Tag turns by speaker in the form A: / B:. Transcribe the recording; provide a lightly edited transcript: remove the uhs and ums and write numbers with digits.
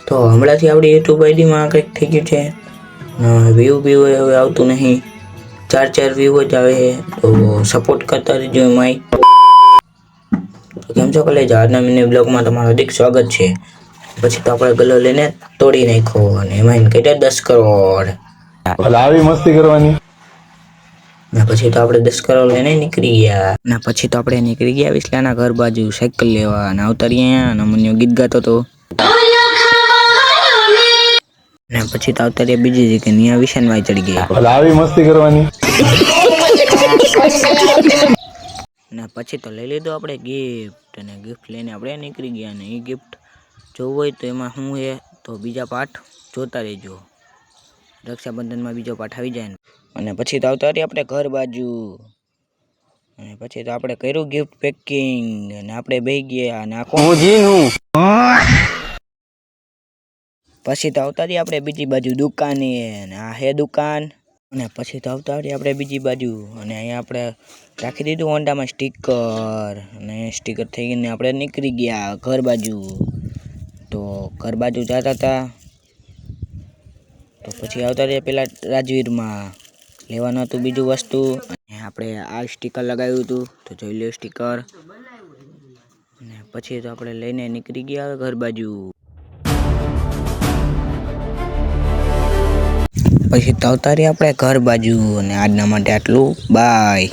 A: તો હમણાંથી આપણી યુટ્યુબ આઈડીમાં કંઈક થઈ ગયું છે, વ્યૂ હવે આવતું નહીં, 4 વ્યૂ જ આવે છે. તો સપોર્ટ કરતા રહેજો એમાંય. તો કેમ છો કલેજ, આજના મિની બ્લોગમાં તમારું હાર્દિક સ્વાગત છે. પછી તો આપણે ગલ્લો લઈને તોડી નાખ્યો અને એમાં કેટલા 10 કરોડ.
B: આવી મસ્તી કરવાની.
A: ને પછી તો આપણે 10 કરોડ લઈને નીકળી ગયા. ને પછી તો આપણે નીકળી ગયા વિસલાના ઘર બાજુ સાયકલ લેવા અને આવતા રહ્યા અને અમન્યો ગીત ગાતો હતો. ને પછી તો આવતા રહ્યા બીજી જગ્યાએ નિયા વિશાનભાઈ ચડી ગયા.
B: આવી મસ્તી કરવાની.
A: ને પછી તો લઈ લીધું આપણે ગિફ્ટ અને ગિફ્ટ લઈને આપણે નીકળી ગયા. અને એ ગિફ્ટ જોવું હોય તો એમાં શું છે તો બીજા પાઠ જોતા રહેજો. રક્ષાબંધનમાં બીજો પાઠ આવી જાય ને. અને પછી તો આવતા રહ્યા આપણે ઘર બાજુ. અને પછી તો આપણે કર્યું ગિફ્ટ પેકિંગ અને આપણે બેસી ગયા. અને પછી તો આવતા રહ્યા આપણે બીજી બાજુ દુકાને. અને આ હે દુકાન. અને પછી તો આવતા રહ્યા આપણે બીજી બાજુ. અને અહીંયા આપણે રાખી દીધું હોન્ડામાં સ્ટીકર. અને સ્ટીકર થઈ ગઈને આપણે નીકળી ગયા ઘર બાજુ. તો ઘર બાજુ જતા હતા. તો પછી આવતા રહ્યા પેલા રાજવીરમાં લેવાનું હતું બીજું વસ્તુ. અને આપણે આ સ્ટીકર લગાવ્યું હતું તો જોઈ લો સ્ટીકર. અને પછી તો આપણે લઈને નીકળી ગયા ઘર બાજુ. પછી તો આવતા રહ્યા આપણે ઘર બાજુ. અને આજના માટે આટલું, બાય.